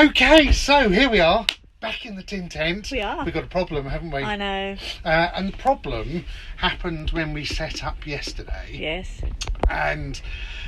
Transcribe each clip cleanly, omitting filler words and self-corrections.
Okay, so here we are, back in the tin tent. We are. We've got a problem, haven't we? I know. And the problem happened when we set up yesterday. Yes. And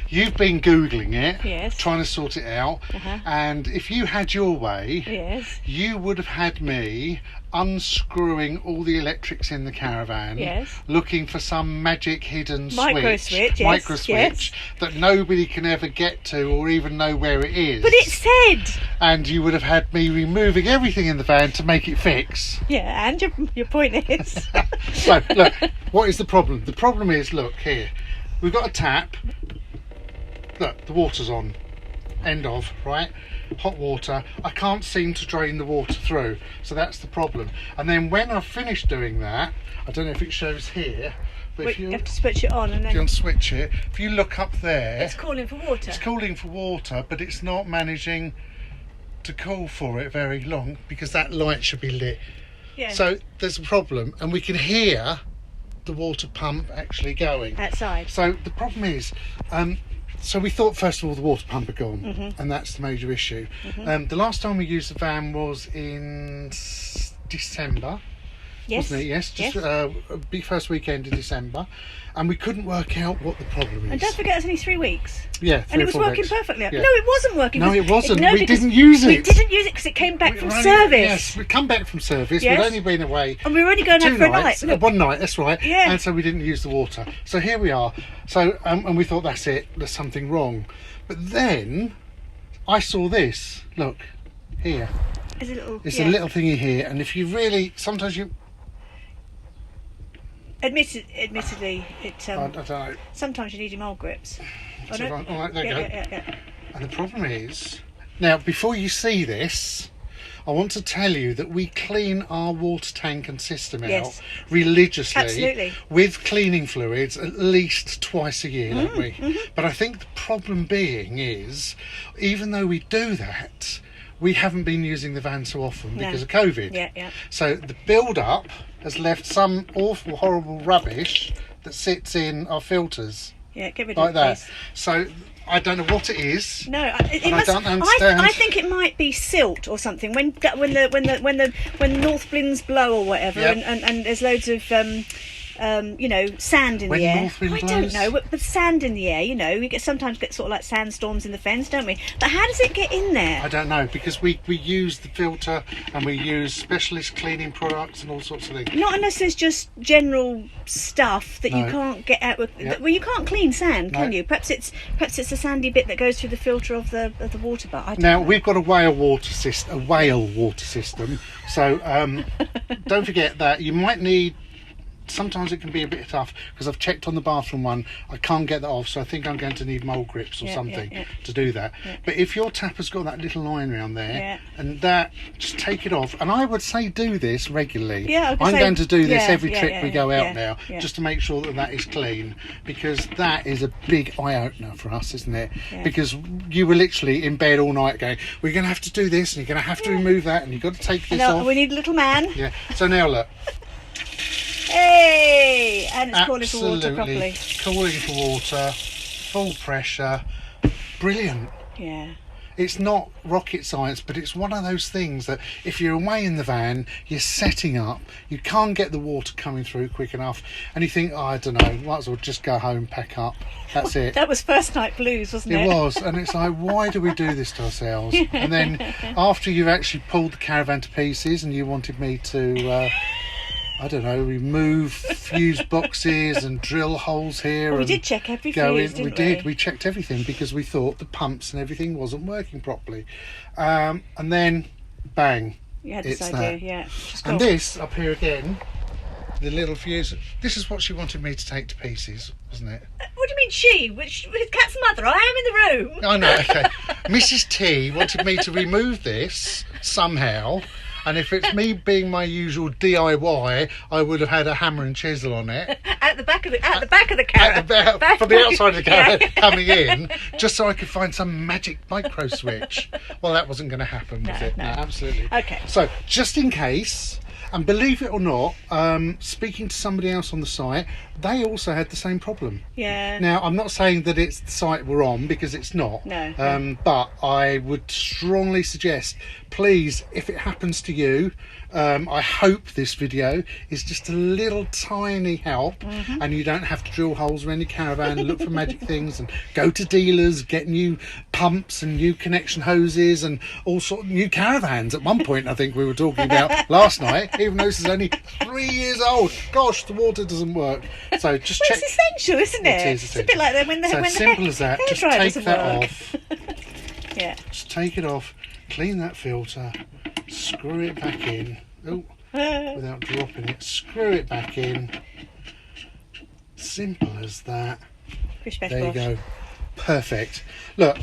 you've been Googling it, Yes. trying to sort it out. Uh-huh. And if you had your way, Yes. you would have had me unscrewing all the electrics in the Caravan, Yes. looking for some magic hidden Micro switch, yes, yes. that nobody can ever get to or even know where it is. But it said. And you would have had me removing everything in the van to make it fix. Yeah, and your point is. So, look, what is the problem? The problem is, look, here. We've got a tap. Look, the water's on. End of, right? Hot water. I can't seem to drain the water through. So that's the problem. And then when I've finished doing that, I don't know if it shows here, but if You you have to switch it on and if you then unswitch it, if you look up there, it's calling for water. it's calling for water, but it's not managing to call for it very long because that light should be lit. Yeah. So there's a problem, and we can hear the water pump actually going. Outside. So the problem is, so we thought first of all the water pump had gone, and that's the major issue. The last time we used the van was in December, Yes. wasn't it? Yes, just Yes. big first weekend in December, and we couldn't work out what the problem is. And don't forget, it's only 3 weeks. Yeah, And three it or was 4 working weeks. perfectly. Yeah. No, it wasn't working. No, it wasn't. No, We because didn't use We it. didn't use it because it came back from service. Yes, we'd come back from service. Yes. We'd only been away And we were only going out 2 for a nights, night. Look. one night, that's right. Yeah. And so we didn't use the water. So here we are. So and we thought that's it. There's something wrong. But then I saw this. Look here. It's a little. It's yeah. a little thingy here, and if you really, sometimes you. Admittedly, it. I don't know. Sometimes you need your mole grips. Oh, So no? all right, there you yeah, go. yeah. And the problem is, now before you see this, I want to tell you that we clean our water tank and system out Yes. religiously Absolutely. with cleaning fluids at least twice a year, don't we? But I think the problem being is, even though we do that, we haven't been using the van so often No. because of COVID. Yeah, yeah. So the build-up has left some awful, horrible rubbish that sits in our filters Yeah, get rid like of it, that. please. So I don't know what it is. No, it And I must. don't understand. I think it might be silt or something. When north winds blow or whatever, Yep. and there's loads of sand in When the air. north wind I blows? don't know, but with sand in the air, we sometimes get sort of like sandstorms in the fens, don't we? But how does it get in there? I don't know, because we use the filter and we use specialist cleaning products and all sorts of things. Not unless there's just general stuff that you No. can't get out with. Yep. Well, you can't clean sand, can No. you? Perhaps it's a sandy bit that goes through the filter of the water. But I don't Now know. we've got a whale water system, so don't forget that you might need. Sometimes it can be a bit tough because I've checked on the bathroom one. I can't get that off, so I think I'm going to need mole grips or Yeah, something yeah. to do that. Yeah. But if your tap has got that little line around there, Yeah. and that, just take it off. And I would say do this regularly. Yeah, I was gonna I'm say, going to do this yeah, every yeah, trip yeah, we go yeah, out now, yeah. just to make sure that that is clean, because that is a big eye opener for us, isn't it? Yeah. Because you were literally in bed all night going, we're going to have to do this, and you're going to have to remove that, and you've got to take this No, off. we need a little man. Yeah. So now look. Hey, and it's calling for water Absolutely properly. calling for water, full pressure, brilliant. Yeah. It's not rocket science, but it's one of those things that if you're away in the van, you're setting up, you can't get the water coming through quick enough, and you think, oh, I don't know, might as well just go home, pack up, that's it. That was first night blues, wasn't it? It was, and it's like, why do we do this to ourselves? And then after you actually pulled the Caravan to pieces and you wanted me to I don't know, remove fuse boxes and drill holes here. Well, we and did check every go fuse, in. didn't we? We checked everything because we thought the pumps and everything wasn't working properly. And then, bang. You had this it's idea, that. yeah. And this up here again, the little fuse. This is what she wanted me to take to pieces, wasn't it? What do you mean she? Which Cat's mother? I am in the room. I know. Okay. Mrs. T wanted me to remove this somehow. And if it's me being my usual DIY, I would have had a hammer and chisel on it. At the back of the Caravan. From the outside of the Caravan coming in, just so I could find some magic micro switch. Well, that wasn't going to happen, was it? no. No, absolutely. Okay. So, just in case, And believe it or not, speaking to somebody else on the site, they also had the same problem. Yeah. Now, I'm not saying that it's the site we're on, because it's not. No. But I would strongly suggest, please, if it happens to you, I hope this video is just a little tiny help, and you don't have to drill holes around your caravan and look for magic things and go to dealers, get new pumps and new connection hoses and all sorts of new caravans. At one point, I think we were talking about last night, even though this is only 3 years old. Gosh, the water doesn't work. So just check. It's essential, isn't it? It is It's a bit like when the so when simple the as that. Just hairdryer take doesn't that work. off. Yeah. Just take it off, clean that filter, screw it back in. Oh, without dropping it, screw it back in. Simple as that. Bish, bash, There you bosh. go. Perfect. Look,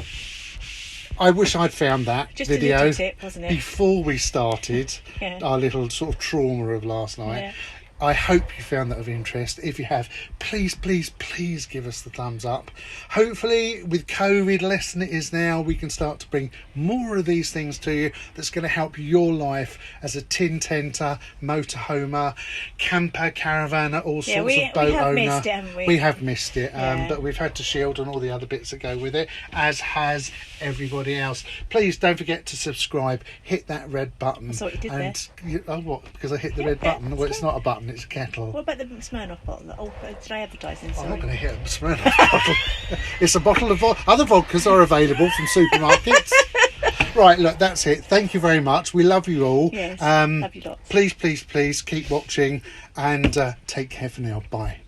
I wish I'd found that Just a video little tip, wasn't it? before we started Yeah. our little sort of trauma of last night. Yeah. I hope you found that of interest. If you have, please, please, please give us the thumbs up. Hopefully, with COVID less than it is now, we can start to bring more of these things to you that's going to help your life as a tin tenter, motorhomer, camper, caravanner, all sorts of boat we have owner. missed it, haven't we? We have missed it, Yeah. but we've had to shield and all the other bits that go with it, as has everybody else. Please don't forget to subscribe, hit that red button. That's what you did and oh, what? Because I hit the red button? Well, it's not a button, it's a kettle. What about the Smirnoff bottle? Oh, did I advertise this? I'm not going to hit a Smirnoff bottle. It's a bottle of other vodkas are available from supermarkets. Right, look, that's it. Thank you very much. We love you all. Yes, love you lots. Please, please, please keep watching and take care for now. Bye.